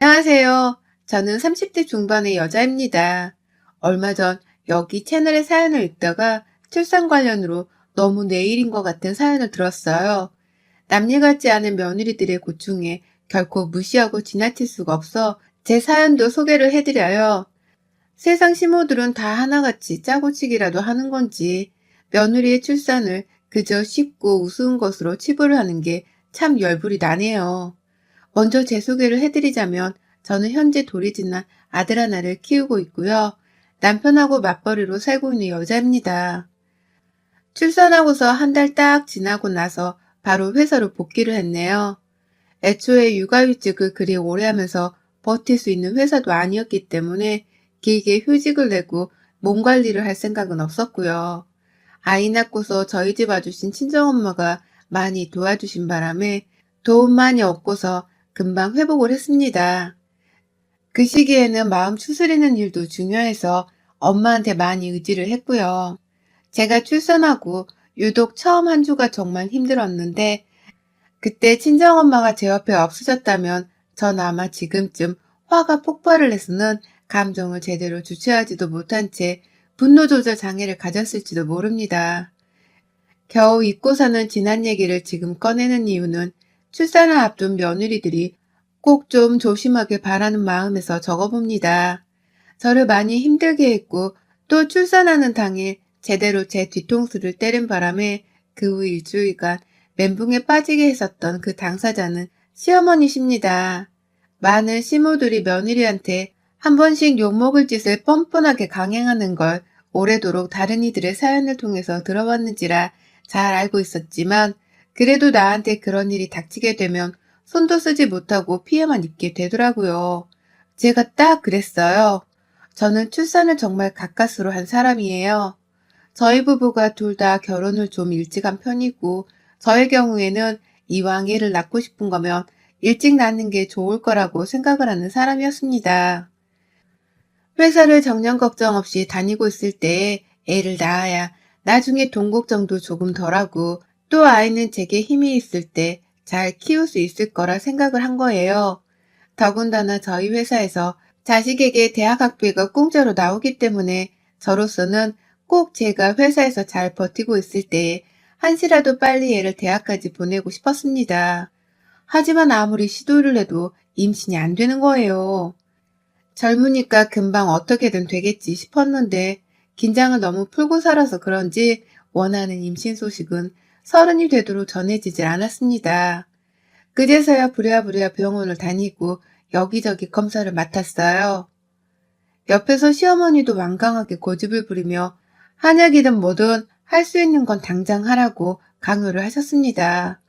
안녕하세요. 저는 30대 중반의 여자입니다. 얼마 전 여기 채널의 사연을 읽다가 출산 관련으로 너무 내 일인 것 같은 사연을 들었어요. 남일 같지 않은 며느리들의 고충에 결코 무시하고 지나칠 수가 없어 제 사연도 소개를 해드려요. 세상 시모들은 다 하나같이 짜고치기라도 하는 건지 며느리의 출산을 그저 쉽고 우스운 것으로 치부를 하는 게 참 열불이 나네요. 먼저 제 소개를 해드리자면 저는 현재 돌이 지난 아들 하나를 키우고 있고요. 남편하고 맞벌이로 살고 있는 여자입니다. 출산하고서 한 달 딱 지나고 나서 바로 회사로 복귀를 했네요. 애초에 육아휴직을 그리 오래 하면서 버틸 수 있는 회사도 아니었기 때문에 길게 휴직을 내고 몸 관리를 할 생각은 없었고요. 아이 낳고서 저희 집 와주신 친정엄마가 많이 도와주신 바람에 도움 많이 얻고서 금방 회복을 했습니다. 그 시기에는 마음 추스리는 일도 중요해서 엄마한테 많이 의지를 했고요. 제가 출산하고 유독 처음 한 주가 정말 힘들었는데 그때 친정엄마가 제 옆에 없으셨다면 전 아마 지금쯤 화가 폭발을 해서는 감정을 제대로 주체하지도 못한 채 분노 조절 장애를 가졌을지도 모릅니다. 겨우 잊고 사는 지난 얘기를 지금 꺼내는 이유는 출산을 앞둔 며느리들이 꼭 좀 조심하길 바라는 마음에서 적어봅니다. 저를 많이 힘들게 했고 또 출산하는 당일 제대로 제 뒤통수를 때린 바람에 그 후 일주일간 멘붕에 빠지게 했었던 그 당사자는 시어머니십니다. 많은 시모들이 며느리한테 한 번씩 욕먹을 짓을 뻔뻔하게 강행하는 걸 오래도록 다른 이들의 사연을 통해서 들어봤는지라 잘 알고 있었지만 그래도 나한테 그런 일이 닥치게 되면 손도 쓰지 못하고 피해만 입게 되더라고요. 제가 딱 그랬어요. 저는 출산을 정말 가까스로 한 사람이에요. 저희 부부가 둘 다 결혼을 좀 일찍 한 편이고 저의 경우에는 이왕 애를 낳고 싶은 거면 일찍 낳는 게 좋을 거라고 생각을 하는 사람이었습니다. 회사를 정년 걱정 없이 다니고 있을 때 애를 낳아야 나중에 돈 걱정도 조금 덜하고 또 아이는 제게 힘이 있을 때 잘 키울 수 있을 거라 생각을 한 거예요. 더군다나 저희 회사에서 자식에게 대학 학비가 공짜로 나오기 때문에 저로서는 꼭 제가 회사에서 잘 버티고 있을 때에 한시라도 빨리 애를 대학까지 보내고 싶었습니다. 하지만 아무리 시도를 해도 임신이 안 되는 거예요. 젊으니까 금방 어떻게든 되겠지 싶었는데 긴장을 너무 풀고 살아서 그런지 원하는 임신 소식은 서른이 되도록 전해지질 않았습니다. 그제서야 부랴부랴 병원을 다니고 여기저기 검사를 맡았어요. 옆에서 시어머니도 완강하게 고집을 부리며 한약이든 뭐든 할 수 있는 건 당장 하라고 강요를 하셨습니다.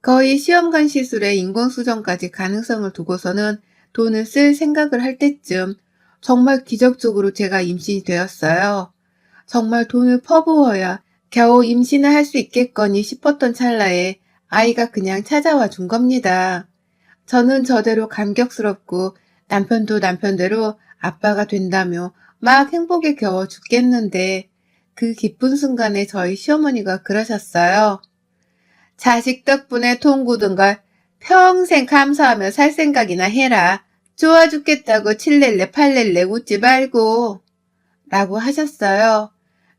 거의 시험관 시술에 인공수정까지 가능성을 두고서는 돈을 쓸 생각을 할 때쯤 정말 기적적으로 제가 임신이 되었어요. 정말 돈을 퍼부어야 겨우 임신을 할 수 있겠거니 싶었던 찰나에 아이가 그냥 찾아와 준 겁니다. 저는 저대로 감격스럽고 남편도 남편대로 아빠가 된다며 막 행복에 겨워 죽겠는데 그 기쁜 순간에 저희 시어머니가 그러셨어요. 자식 덕분에 돈 굳은 걸 평생 감사하며 살 생각이나 해라. 좋아 죽겠다고 칠렐레 팔렐레 웃지 말고 라고 하셨어요.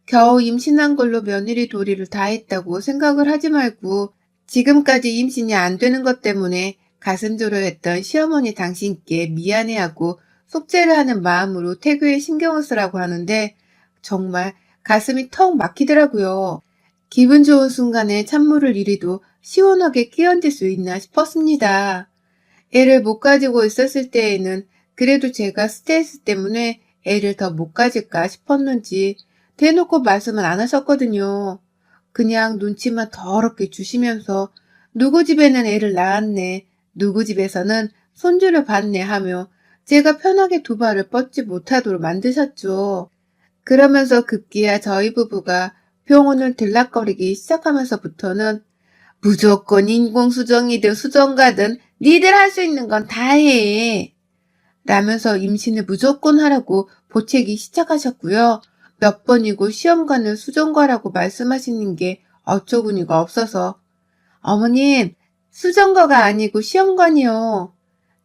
겨우 임신한 걸로 며느리 도리를 다했다고 생각을 하지 말고 지금까지 임신이 안 되는 것 때문에 가슴 졸여했던 시어머니 당신께 미안해하고 속죄를 하는 마음으로 태교에 신경을 쓰라고 하는데 정말 가슴이 턱 막히더라고요. 기분 좋은 순간에 찬물을 이리도 시원하게 끼얹을 수 있나 싶었습니다. 애를 못 가지고 있었을 때에는 그래도 제가 스트레스 때문에 애를 더 못 가질까 싶었는지 대놓고 말씀은 안 하셨거든요. 그냥 눈치만 더럽게 주시면서 누구 집에는 애를 낳았네, 누구 집에서는 손주를 봤네 하며 제가 편하게 두 발을 뻗지 못하도록 만드셨죠. 그러면서 급기야 저희 부부가 병원을 들락거리기 시작하면서부터는 무조건 인공수정이든 수정가든 니들 할 수 있는 건 다 해. 라면서 임신을 무조건 하라고 보채기 시작하셨고요. 몇 번이고 시험관을 수정과라고 말씀하시는 게 어처구니가 없어서 어머님, 수정과가 아니고 시험관이요.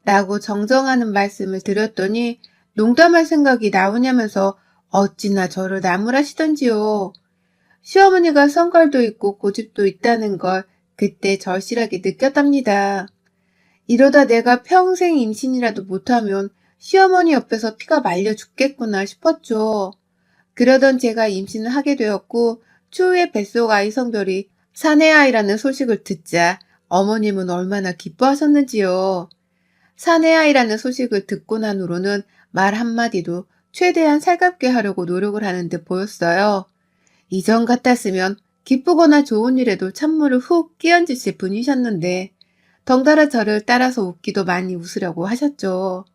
라고 정정하는 말씀을 드렸더니 농담할 생각이 나오냐면서 어찌나 저를 나무라시던지요. 시어머니가 성깔도 있고 고집도 있다는 걸 그때 절실하게 느꼈답니다. 이러다 내가 평생 임신이라도 못하면 시어머니 옆에서 피가 말려 죽겠구나 싶었죠. 그러던 제가 임신을 하게 되었고 추후에 뱃속 아이 성별이 사내아이라는 소식을 듣자 어머님은 얼마나 기뻐하셨는지요. 사내아이라는 소식을 듣고 난 후로는 말 한마디도 최대한 살갑게 하려고 노력을 하는 듯 보였어요. 이전 같았으면 기쁘거나 좋은 일에도 찬물을 훅 끼얹으실 분이셨는데 덩달아 저를 따라서 웃기도 많이 웃으려고 하셨죠.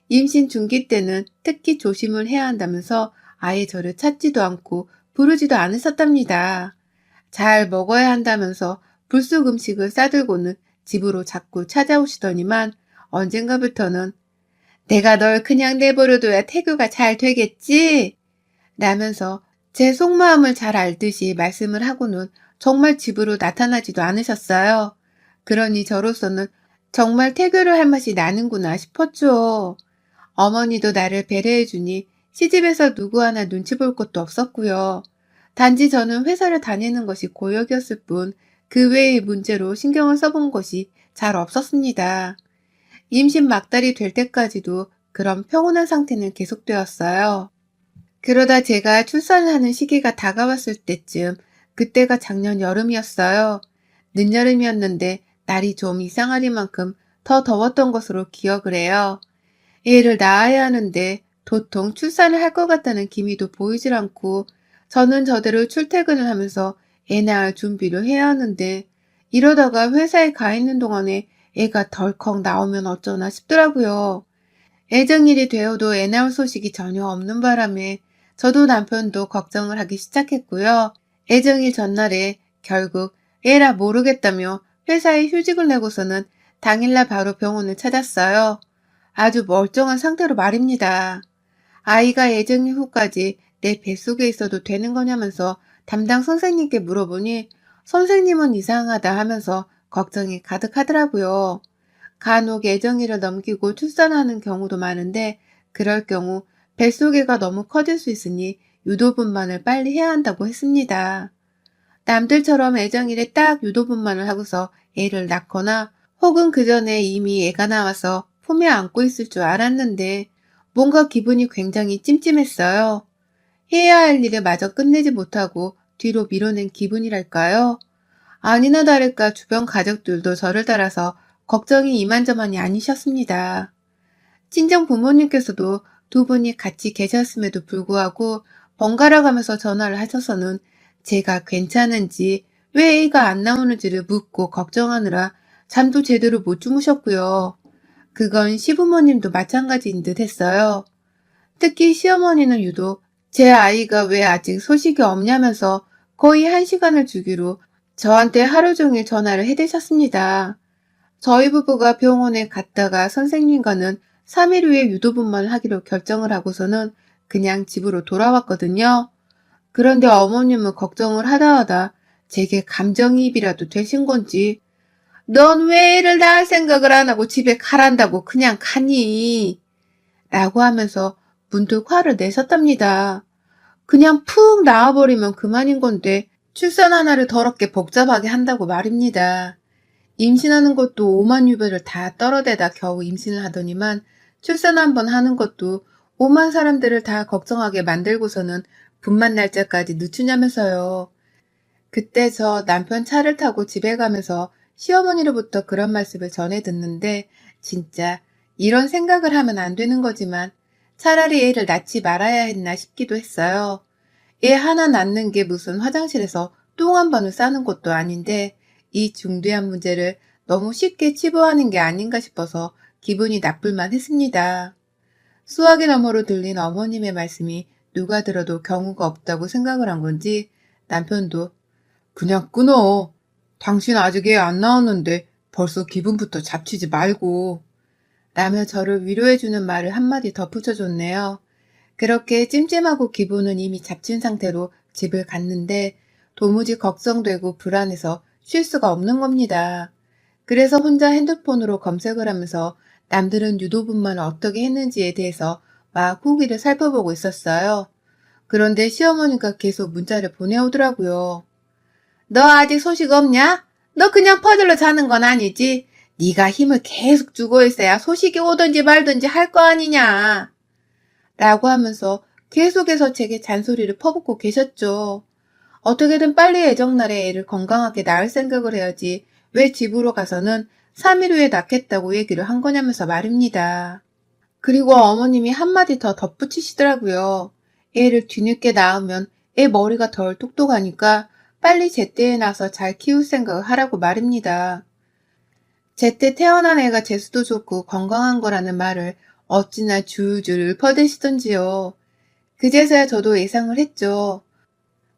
임신 중기 때는 특히 조심을 해야 한다면서 아예 저를 찾지도 않고 부르지도 않으셨답니다. 잘 먹어야 한다면서 불쑥 음식을 싸들고는 집으로 자꾸 찾아오시더니만 언젠가부터는 내가 널 그냥 내버려둬야 태교가 잘 되겠지? 라면서 제 속마음을 잘 알듯이 말씀을 하고는 정말 집으로 나타나지도 않으셨어요. 그러니 저로서는 정말 태교를 할 맛이 나는구나 싶었죠. 어머니도 나를 배려해주니 시집에서 누구 하나 눈치 볼 것도 없었고요. 단지 저는 회사를 다니는 것이 고역이었을 뿐 그 외의 문제로 신경을 써본 것이 잘 없었습니다. 임신 막달이 될 때까지도 그런 평온한 상태는 계속되었어요. 그러다 제가 출산을 하는 시기가 다가왔을 때쯤, 그때가 작년 여름이었어요. 늦여름이었는데 날이 좀 이상하리만큼 더 더웠던 것으로 기억을 해요. 애를 낳아야 하는데 도통 출산을 할 것 같다는 기미도 보이질 않고 저는 저대로 출퇴근을 하면서 애 낳을 준비를 해야 하는데 이러다가 회사에 가 있는 동안에 애가 덜컥 나오면 어쩌나 싶더라고요. 애정일이 되어도 애 낳을 소식이 전혀 없는 바람에 저도 남편도 걱정을 하기 시작했고요. 애정일 전날에 결국 애라 모르겠다며 회사에 휴직을 내고서는 당일날 바로 병원을 찾았어요. 아주 멀쩡한 상태로 말입니다. 아이가 애정일 후까지 내 뱃속에 있어도 되는 거냐면서 담당 선생님께 물어보니 선생님은 이상하다 하면서 걱정이 가득하더라고요. 간혹 애정일을 넘기고 출산하는 경우도 많은데 그럴 경우 뱃속애가 너무 커질 수 있으니 유도분만을 빨리 해야 한다고 했습니다. 남들처럼 애정일에 딱 유도분만을 하고서 애를 낳거나 혹은 그 전에 이미 애가 나와서 품에 안고 있을 줄 알았는데 뭔가 기분이 굉장히 찜찜했어요. 해야 할 일을 마저 끝내지 못하고 뒤로 밀어낸 기분이랄까요? 아니나 다를까 주변 가족들도 저를 따라서 걱정이 이만저만이 아니셨습니다. 친정 부모님께서도 두 분이 같이 계셨음에도 불구하고 번갈아 가면서 전화를 하셔서는 제가 괜찮은지 왜 애가 안 나오는지를 묻고 걱정하느라 잠도 제대로 못 주무셨고요. 그건 시부모님도 마찬가지인 듯 했어요. 특히 시어머니는 유독 제 아이가 왜 아직 소식이 없냐면서 거의 1시간을 주기로 저한테 하루 종일 전화를 해대셨습니다. 저희 부부가 병원에 갔다가 선생님과는 3일 후에 유도분만을 하기로 결정을 하고서는 그냥 집으로 돌아왔거든요. 그런데 어머님은 걱정을 하다 제게 감정이입이라도 되신 건지 넌 왜 애를 낳을 생각을 안 하고 집에 가란다고 그냥 가니? 라고 하면서 문득 화를 내셨답니다. 그냥 푹 나와버리면 그만인 건데 출산 하나를 더럽게 복잡하게 한다고 말입니다. 임신하는 것도 오만 유배를 다 떨어대다 겨우 임신을 하더니만 출산 한 번 하는 것도 오만 사람들을 다 걱정하게 만들고서는 분만 날짜까지 늦추냐면서요. 그때 저 남편 차를 타고 집에 가면서 시어머니로부터 그런 말씀을 전해 듣는데 진짜 이런 생각을 하면 안 되는 거지만 차라리 애를 낳지 말아야 했나 싶기도 했어요. 애 하나 낳는 게 무슨 화장실에서 똥 한 번을 싸는 것도 아닌데 이 중대한 문제를 너무 쉽게 치부하는 게 아닌가 싶어서 기분이 나쁠만 했습니다. 수화기 너머로 들린 어머님의 말씀이 누가 들어도 경우가 없다고 생각을 한 건지 남편도 그냥 끊어. 당신 아직 애 안 낳았는데 벌써 기분부터 잡치지 말고. 라며 저를 위로해주는 말을 한마디 덧붙여줬네요. 그렇게 찜찜하고 기분은 이미 잡친 상태로 집을 갔는데 도무지 걱정되고 불안해서 쉴 수가 없는 겁니다. 그래서 혼자 핸드폰으로 검색을 하면서 남들은 유도분만을 어떻게 했는지에 대해서 막 후기를 살펴보고 있었어요. 그런데 시어머니가 계속 문자를 보내오더라고요. 너 아직 소식 없냐? 너 그냥 퍼즐로 자는 건 아니지? 네가 힘을 계속 주고 있어야 소식이 오든지 말든지 할 거 아니냐? 라고 하면서 계속해서 제게 잔소리를 퍼붓고 계셨죠. 어떻게든 빨리 애정날에 애를 건강하게 낳을 생각을 해야지 왜 집으로 가서는 3일 후에 낳겠다고 얘기를 한 거냐면서 말입니다. 그리고 어머님이 한마디 더 덧붙이시더라고요. 애를 뒤늦게 낳으면 애 머리가 덜 똑똑하니까 빨리 제때에 나서 잘 키울 생각을 하라고 말입니다. 제때 태어난 애가 재수도 좋고 건강한 거라는 말을 어찌나 줄줄 읊어대시던지요. 그제서야 저도 예상을 했죠.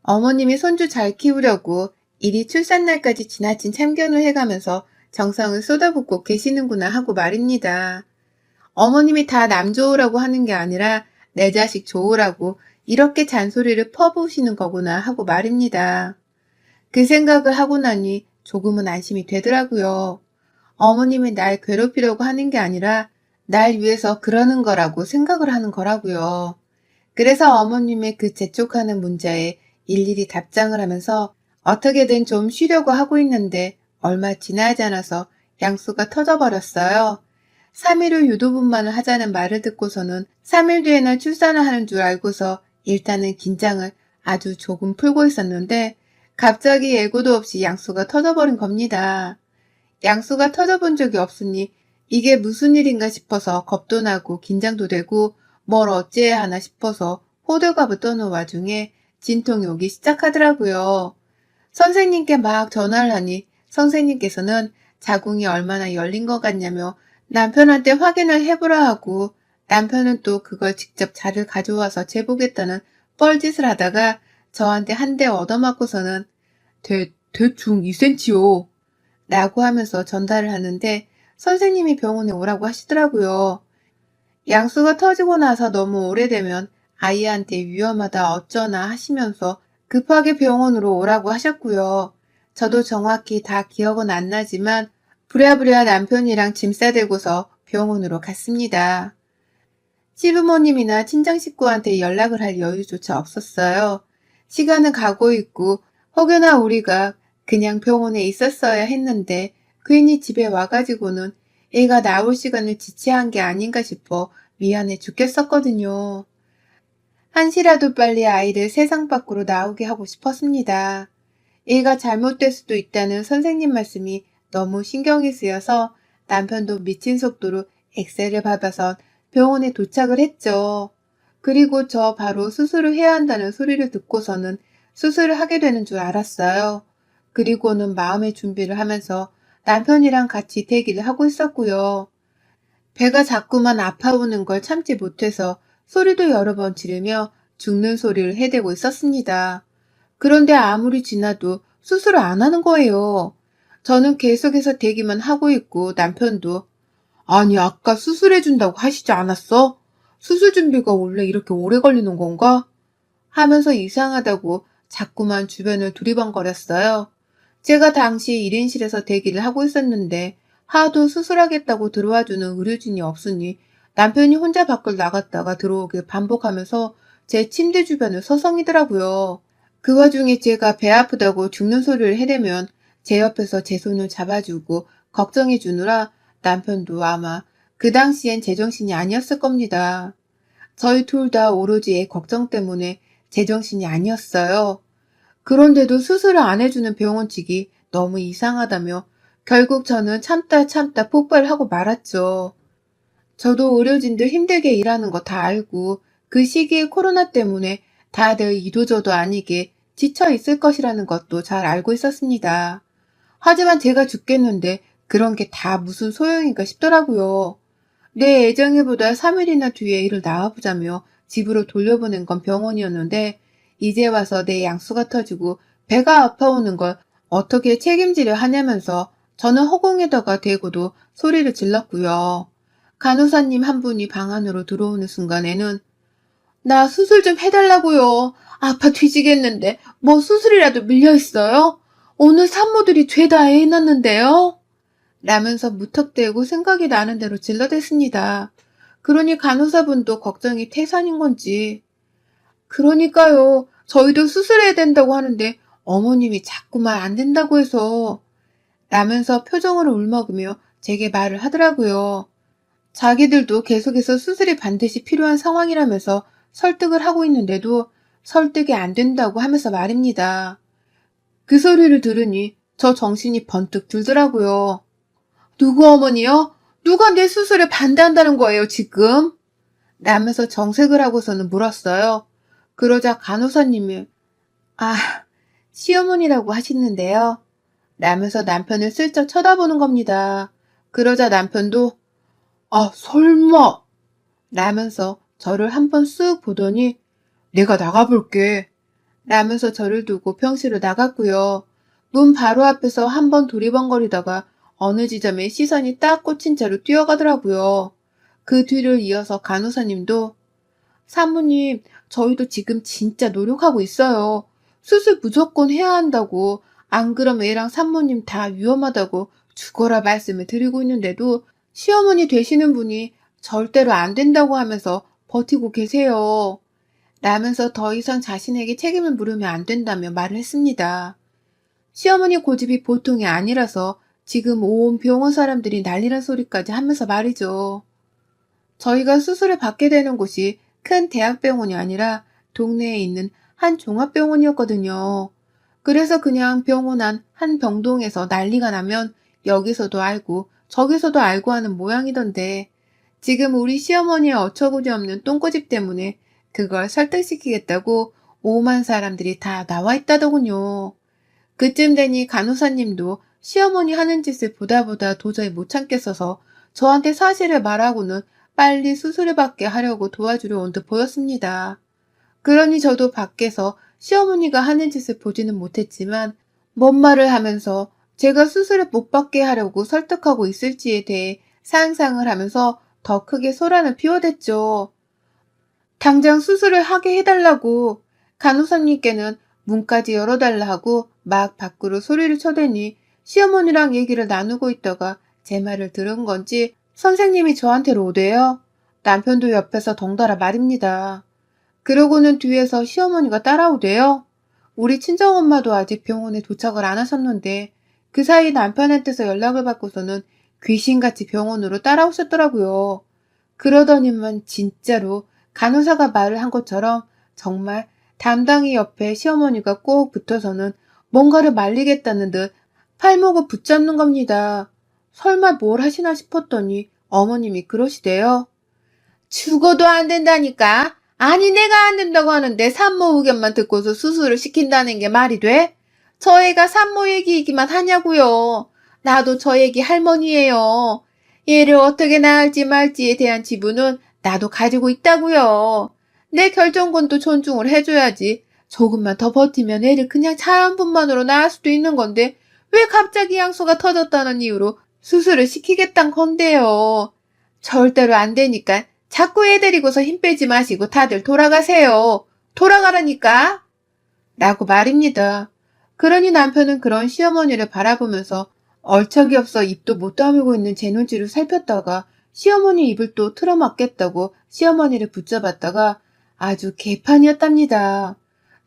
어머님이 손주 잘 키우려고 이리 출산날까지 지나친 참견을 해가면서 정성을 쏟아붓고 계시는구나 하고 말입니다. 어머님이 다 남 좋으라고 하는 게 아니라 내 자식 좋으라고 이렇게 잔소리를 퍼부으시는 거구나 하고 말입니다. 그 생각을 하고 나니 조금은 안심이 되더라고요. 어머님이 날 괴롭히려고 하는 게 아니라 날 위해서 그러는 거라고 생각을 하는 거라고요. 그래서 어머님의 그 재촉하는 문자에 일일이 답장을 하면서 어떻게든 좀 쉬려고 하고 있는데 얼마 지나지 않아서 양수가 터져버렸어요. 3일 후 유도분만을 하자는 말을 듣고서는 3일 뒤에는 출산을 하는 줄 알고서 일단은 긴장을 아주 조금 풀고 있었는데 갑자기 예고도 없이 양수가 터져버린 겁니다. 양수가 터져본 적이 없으니 이게 무슨 일인가 싶어서 겁도 나고 긴장도 되고 뭘 어찌해야 하나 싶어서 호들갑을 떠는 와중에 진통이 오기 시작하더라고요. 선생님께 막 전화를 하니 선생님께서는 자궁이 얼마나 열린 것 같냐며 남편한테 확인을 해보라 하고 남편은 또 그걸 직접 자를 가져와서 재보겠다는 뻘짓을 하다가 저한테 한 대 얻어맞고서는 대충 2cm요 라고 하면서 전달을 하는데 선생님이 병원에 오라고 하시더라고요. 양수가 터지고 나서 너무 오래되면 아이한테 위험하다 어쩌나 하시면서 급하게 병원으로 오라고 하셨고요. 저도 정확히 다 기억은 안 나지만 부랴부랴 남편이랑 짐 싸들고서 병원으로 갔습니다. 시부모님이나 친정 식구한테 연락을 할 여유조차 없었어요. 시간은 가고 있고 혹여나 우리가 그냥 병원에 있었어야 했는데 괜히 집에 와가지고는 애가 나올 시간을 지체한 게 아닌가 싶어 미안해 죽겠었거든요. 한시라도 빨리 아이를 세상 밖으로 나오게 하고 싶었습니다. 애가 잘못될 수도 있다는 선생님 말씀이 너무 신경이 쓰여서 남편도 미친 속도로 엑셀을 밟아서 병원에 도착을 했죠. 그리고 저 바로 수술을 해야 한다는 소리를 듣고서는 수술을 하게 되는 줄 알았어요. 그리고는 마음의 준비를 하면서 남편이랑 같이 대기를 하고 있었고요. 배가 자꾸만 아파오는 걸 참지 못해서 소리도 여러 번 지르며 죽는 소리를 해대고 있었습니다. 그런데 아무리 지나도 수술을 안 하는 거예요. 저는 계속해서 대기만 하고 있고 남편도 아니 아까 수술해준다고 하시지 않았어? 수술 준비가 원래 이렇게 오래 걸리는 건가? 하면서 이상하다고 자꾸만 주변을 두리번거렸어요. 제가 당시 1인실에서 대기를 하고 있었는데 하도 수술하겠다고 들어와주는 의료진이 없으니 남편이 혼자 밖을 나갔다가 들어오길 반복하면서 제 침대 주변을 서성이더라고요. 그 와중에 제가 배 아프다고 죽는 소리를 해대면 제 옆에서 제 손을 잡아주고 걱정해 주느라 남편도 아마 그 당시엔 제정신이 아니었을 겁니다. 저희 둘 다 오로지 애 걱정 때문에 제정신이 아니었어요. 그런데도 수술을 안 해주는 병원 측이 너무 이상하다며 결국 저는 참다 폭발을 하고 말았죠. 저도 의료진들 힘들게 일하는 거 다 알고 그 시기에 코로나 때문에 다들 이도저도 아니게 지쳐 있을 것이라는 것도 잘 알고 있었습니다. 하지만 제가 죽겠는데 그런 게 다 무슨 소용인가 싶더라고요. 내 애정이보다 3일이나 뒤에 일을 나와보자며 집으로 돌려보낸 건 병원이었는데 이제 와서 내 양수가 터지고 배가 아파오는 걸 어떻게 책임지려 하냐면서 저는 허공에다가 대고도 소리를 질렀고요. 간호사님 한 분이 방 안으로 들어오는 순간에는 나 수술 좀 해달라고요. 아파 뒤지겠는데 뭐 수술이라도 밀려있어요? 오늘 산모들이 죄다 애 낳는데요? 라면서 무턱대고 생각이 나는 대로 질러댔습니다. 그러니 간호사분도 걱정이 태산인 건지. 그러니까요. 저희도 수술해야 된다고 하는데 어머님이 자꾸 말 안 된다고 해서. 라면서 표정으로 울먹으며 제게 말을 하더라고요. 자기들도 계속해서 수술이 반드시 필요한 상황이라면서 설득을 하고 있는데도 설득이 안 된다고 하면서 말입니다. 그 소리를 들으니 저 정신이 번뜩 들더라고요. 누구 어머니요? 누가 내 수술에 반대한다는 거예요, 지금? 라면서 정색을 하고서는 물었어요. 그러자 간호사님이 아, 시어머니라고 하시는데요. 라면서 남편을 슬쩍 쳐다보는 겁니다. 그러자 남편도 아, 설마 라면서 저를 한번 쓱 보더니 내가 나가볼게 라면서 저를 두고 병실로 나갔고요. 문 바로 앞에서 한번 두리번거리다가 어느 지점에 시선이 딱 꽂힌 채로 뛰어가더라고요. 그 뒤를 이어서 간호사님도 사모님, 저희도 지금 진짜 노력하고 있어요. 수술 무조건 해야 한다고, 안 그러면 애랑 산모님 다 위험하다고 죽어라 말씀을 드리고 있는데도 시어머니 되시는 분이 절대로 안 된다고 하면서 버티고 계세요. 라면서 더 이상 자신에게 책임을 물으면 안 된다며 말을 했습니다. 시어머니 고집이 보통이 아니라서 지금 온 병원 사람들이 난리란 소리까지 하면서 말이죠. 저희가 수술을 받게 되는 곳이 큰 대학병원이 아니라 동네에 있는 한 종합병원이었거든요. 그래서 그냥 병원 안 한 병동에서 난리가 나면 여기서도 알고 저기서도 알고 하는 모양이던데 지금 우리 시어머니의 어처구니 없는 똥꼬집 때문에 그걸 설득시키겠다고 오만 사람들이 다 나와 있다더군요. 그쯤 되니 간호사님도 시어머니 하는 짓을 보다 도저히 못 참겠어서 저한테 사실을 말하고는 빨리 수술을 받게 하려고 도와주려 온 듯 보였습니다. 그러니 저도 밖에서 시어머니가 하는 짓을 보지는 못했지만 뭔 말을 하면서 제가 수술을 못 받게 하려고 설득하고 있을지에 대해 상상을 하면서 더 크게 소란을 피워댔죠. 당장 수술을 하게 해달라고 간호사님께는 문까지 열어달라 하고 막 밖으로 소리를 쳐대니 시어머니랑 얘기를 나누고 있다가 제 말을 들은 건지 선생님이 저한테로 오대요. 남편도 옆에서 덩달아 말입니다. 그러고는 뒤에서 시어머니가 따라오대요. 우리 친정엄마도 아직 병원에 도착을 안 하셨는데 그 사이 남편한테서 연락을 받고서는 귀신같이 병원으로 따라오셨더라고요. 그러더니만 진짜로 간호사가 말을 한 것처럼 정말 담당이 옆에 시어머니가 꼭 붙어서는 뭔가를 말리겠다는 듯 팔목을 붙잡는 겁니다. 설마 뭘 하시나 싶었더니 어머님이 그러시대요. 죽어도 안 된다니까. 아니 내가 안 된다고 하는데 산모 의견만 듣고서 수술을 시킨다는 게 말이 돼? 저 애가 산모 얘기이기만 하냐고요. 나도 저 애기 할머니예요. 얘를 어떻게 낳을지 말지에 대한 지분은 나도 가지고 있다고요. 내 결정권도 존중을 해줘야지. 조금만 더 버티면 애를 그냥 자연분만으로 낳을 수도 있는 건데 왜 갑자기 양수가 터졌다는 이유로 수술을 시키겠단 건데요. 절대로 안 되니까 자꾸 애 데리고서 힘 빼지 마시고 다들 돌아가세요. 돌아가라니까. 라고 말입니다. 그러니 남편은 그런 시어머니를 바라보면서 얼척이 없어 입도 못 다물고 있는 제 눈치를 살폈다가 시어머니 입을 또 틀어막겠다고 시어머니를 붙잡았다가 아주 개판이었답니다.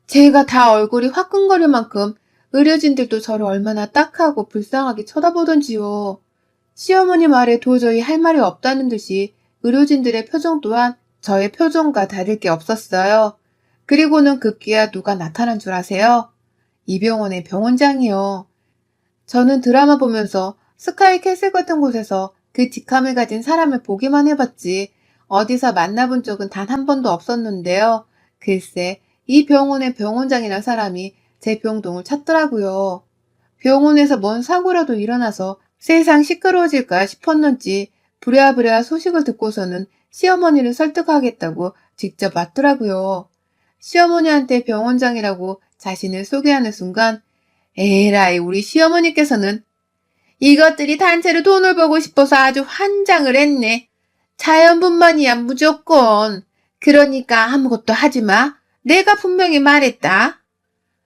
제가 다 얼굴이 화끈거릴 만큼 의료진들도 저를 얼마나 딱하고 불쌍하게 쳐다보던지요. 시어머니 말에 도저히 할 말이 없다는 듯이 의료진들의 표정 또한 저의 표정과 다를 게 없었어요. 그리고는 급기야 누가 나타난 줄 아세요? 이 병원의 병원장이요. 저는 드라마 보면서 스카이 캐슬 같은 곳에서 그 직함을 가진 사람을 보기만 해봤지 어디서 만나본 적은 단 한 번도 없었는데요. 글쎄, 이 병원의 병원장이란 사람이 제 병동을 찾더라고요. 병원에서 뭔 사고라도 일어나서 세상 시끄러워질까 싶었는지 부랴부랴 소식을 듣고서는 시어머니를 설득하겠다고 직접 왔더라고요. 시어머니한테 병원장이라고 자신을 소개하는 순간 에라이 우리 시어머니께서는 이것들이 단체로 돈을 벌고 싶어서 아주 환장을 했네. 자연분만이야 무조건. 그러니까 아무것도 하지 마. 내가 분명히 말했다.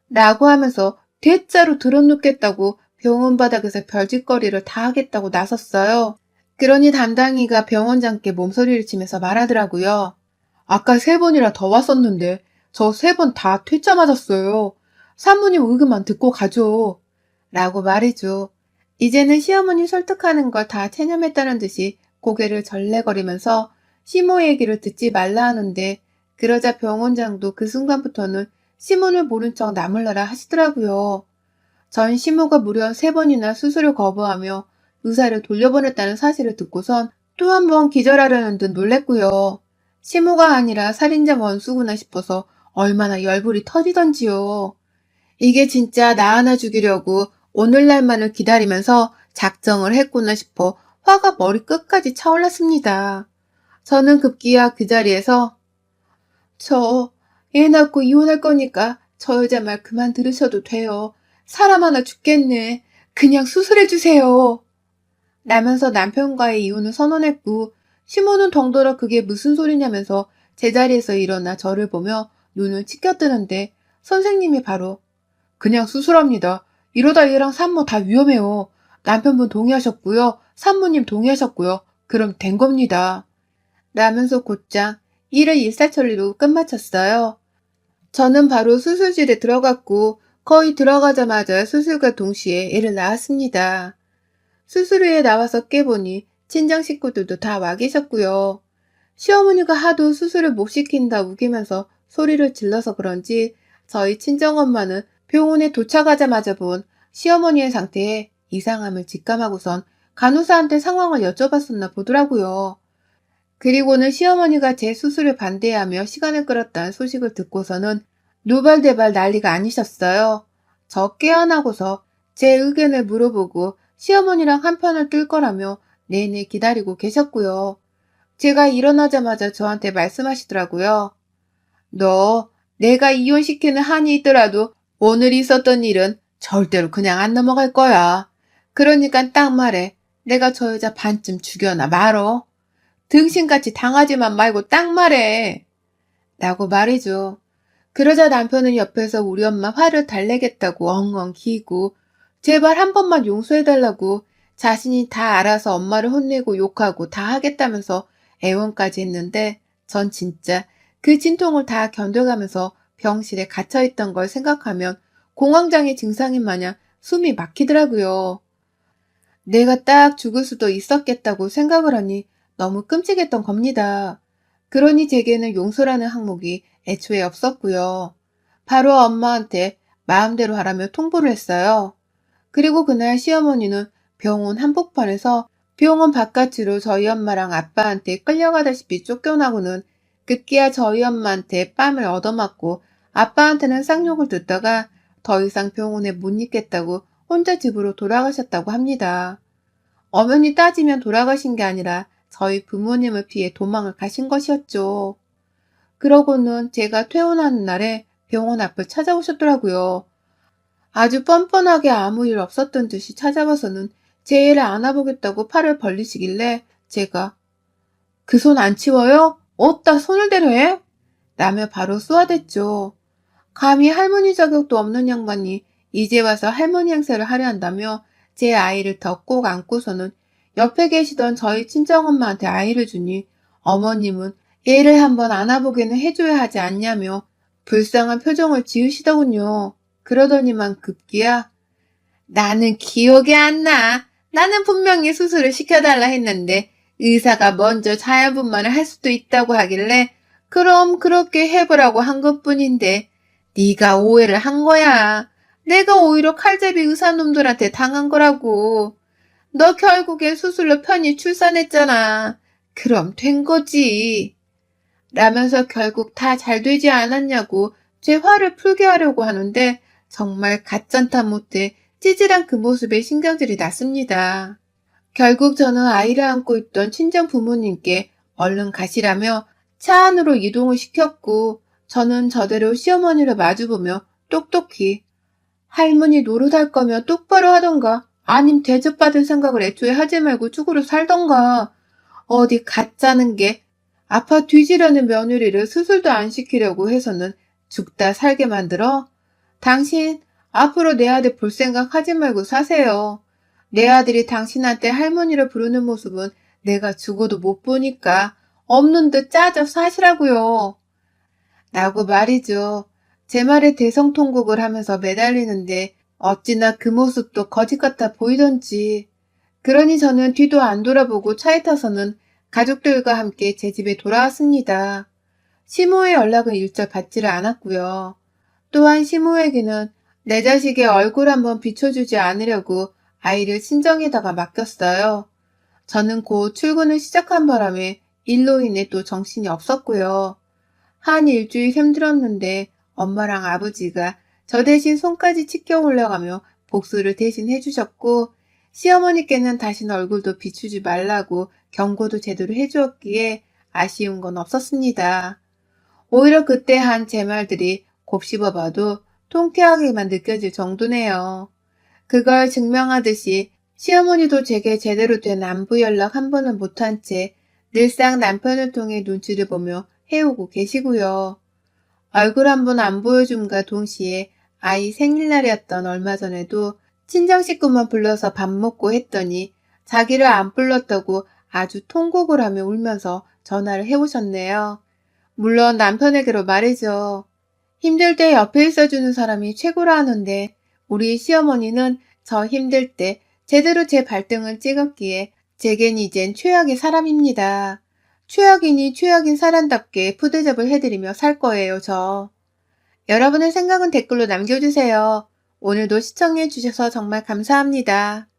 라고 하면서 대자로 들어눕겠다고 병원 바닥에서 별짓거리를 다 하겠다고 나섰어요. 그러니 담당이가 병원장께 몸소리를 치면서 말하더라고요. 아까 3번이나 더 왔었는데 저 3번 다 퇴짜 맞았어요. 사모님 의견만 듣고 가죠. 라고 말이죠. 이제는 시어머니 설득하는 걸 다 체념했다는 듯이 고개를 절레거리면서 시모 얘기를 듣지 말라 하는데 그러자 병원장도 그 순간부터는 시모를 모른 척 나몰라라 하시더라고요. 전 시모가 무려 3번이나 수술을 거부하며 의사를 돌려보냈다는 사실을 듣고선 또 한 번 기절하려는 듯 놀랬고요. 시모가 아니라 살인자 원수구나 싶어서 얼마나 열불이 터지던지요. 이게 진짜 나 하나 죽이려고 오늘날만을 기다리면서 작정을 했구나 싶어 화가 머리 끝까지 차올랐습니다. 저는 급기야 그 자리에서 저 애 낳고 이혼할 거니까 저 여자 말 그만 들으셔도 돼요. 사람 하나 죽겠네. 그냥 수술해 주세요. 라면서 남편과의 이혼을 선언했고 시모는 덩달아 그게 무슨 소리냐면서 제자리에서 일어나 저를 보며 눈을 치켜뜨는데 선생님이 바로 그냥 수술합니다. 이러다 얘랑 산모 다 위험해요. 남편분 동의하셨고요. 산모님 동의하셨고요. 그럼 된 겁니다. 라면서 곧장 일을 일사천리로 끝마쳤어요. 저는 바로 수술실에 들어갔고 거의 들어가자마자 수술과 동시에 애를 낳았습니다. 수술 후에 나와서 깨보니 친정 식구들도 다 와 계셨고요. 시어머니가 하도 수술을 못 시킨다 우기면서 소리를 질러서 그런지 저희 친정엄마는 병원에 도착하자마자 본 시어머니의 상태에 이상함을 직감하고선 간호사한테 상황을 여쭤봤었나 보더라고요. 그리고는 시어머니가 제 수술을 반대하며 시간을 끌었다는 소식을 듣고서는 노발대발 난리가 아니셨어요. 저 깨어나고서 제 의견을 물어보고 시어머니랑 한편을 뜰 거라며 내내 기다리고 계셨고요. 제가 일어나자마자 저한테 말씀하시더라고요. 너 내가 이혼시키는 한이 있더라도 오늘 있었던 일은 절대로 그냥 안 넘어갈 거야. 그러니까 딱 말해. 내가 저 여자 반쯤 죽여나 말어. 등신같이 당하지만 말고 딱 말해. 라고 말이죠. 그러자 남편은 옆에서 우리 엄마 화를 달래겠다고 엉엉 기고 제발 한 번만 용서해달라고 자신이 다 알아서 엄마를 혼내고 욕하고 다 하겠다면서 애원까지 했는데 전 진짜 그 진통을 다 견뎌가면서 병실에 갇혀있던 걸 생각하면 공황장애 증상인 마냥 숨이 막히더라고요. 내가 딱 죽을 수도 있었겠다고 생각을 하니 너무 끔찍했던 겁니다. 그러니 제게는 용서라는 항목이 애초에 없었고요. 바로 엄마한테 마음대로 하라며 통보를 했어요. 그리고 그날 시어머니는 병원 한복판에서 병원 바깥으로 저희 엄마랑 아빠한테 끌려가다시피 쫓겨나고는 급기야 저희 엄마한테 뺨을 얻어맞고 아빠한테는 쌍욕을 듣다가 더 이상 병원에 못 있겠다고 혼자 집으로 돌아가셨다고 합니다. 엄연히 따지면 돌아가신 게 아니라 저희 부모님을 피해 도망을 가신 것이었죠. 그러고는 제가 퇴원하는 날에 병원 앞을 찾아오셨더라고요. 아주 뻔뻔하게 아무 일 없었던 듯이 찾아와서는 제 애를 안아보겠다고 팔을 벌리시길래 제가 그 손 안 치워요? 어디다 손을 대려 해? 라며 바로 쏘아댔죠. 감히 할머니 자격도 없는 양반이 이제 와서 할머니 행세를 하려 한다며 제 아이를 더 꼭 안고서는 옆에 계시던 저희 친정엄마한테 아이를 주니 어머님은 얘를 한번 안아보게는 해줘야 하지 않냐며 불쌍한 표정을 지으시더군요. 그러더니만 급기야 나는 기억이 안 나. 나는 분명히 수술을 시켜달라 했는데 의사가 먼저 자연분만을 할 수도 있다고 하길래 그럼 그렇게 해보라고 한 것뿐인데 네가 오해를 한 거야. 내가 오히려 칼잡이 의사놈들한테 당한 거라고. 너 결국엔 수술로 편히 출산했잖아. 그럼 된 거지. 라면서 결국 다 잘 되지 않았냐고 제 화를 풀게 하려고 하는데 정말 가짠타 못해 찌질한 그 모습에 신경질이 났습니다. 결국 저는 아이를 안고 있던 친정 부모님께 얼른 가시라며 차 안으로 이동을 시켰고 저는 저대로 시어머니를 마주보며 똑똑히 할머니 노릇할 거면 똑바로 하던가 아님 대접받을 생각을 애초에 하지 말고 죽으로 살던가 어디 가짜는 게 아파 뒤지려는 며느리를 수술도 안 시키려고 해서는 죽다 살게 만들어? 당신 앞으로 내 아들 볼 생각 하지 말고 사세요. 내 아들이 당신한테 할머니를 부르는 모습은 내가 죽어도 못 보니까 없는 듯 짜져 사시라고요. 라고 말이죠. 제 말에 대성통곡을 하면서 매달리는데 어찌나 그 모습도 거짓 같아 보이던지. 그러니 저는 뒤도 안 돌아보고 차에 타서는 가족들과 함께 제 집에 돌아왔습니다. 시모의 연락은 일절 받지를 않았고요. 또한 시모에게는 내 자식의 얼굴 한번 비춰주지 않으려고 아이를 친정에다가 맡겼어요. 저는 곧 출근을 시작한 바람에 일로 인해 또 정신이 없었고요. 한 일주일 힘들었는데 엄마랑 아버지가 저 대신 손까지 치켜 올려가며 복수를 대신 해주셨고, 시어머니께는 다시는 얼굴도 비추지 말라고 경고도 제대로 해주었기에 아쉬운 건 없었습니다. 오히려 그때 한 제 말들이 곱씹어봐도 통쾌하게만 느껴질 정도네요. 그걸 증명하듯이 시어머니도 제게 제대로 된 안부 연락 한 번은 못한 채 늘상 남편을 통해 눈치를 보며 해오고 계시고요. 얼굴 한 번 안 보여줌과 동시에 아이 생일날이었던 얼마 전에도 친정 식구만 불러서 밥 먹고 했더니 자기를 안 불렀다고 아주 통곡을 하며 울면서 전화를 해오셨네요. 물론 남편에게로 말이죠. 힘들 때 옆에 있어주는 사람이 최고라 하는데 우리 시어머니는 저 힘들 때 제대로 제 발등을 찍었기에 제겐 이젠 최악의 사람입니다. 최악이니 최악인 사람답게 푸대접을 해드리며 살 거예요, 저. 여러분의 생각은 댓글로 남겨주세요. 오늘도 시청해주셔서 정말 감사합니다.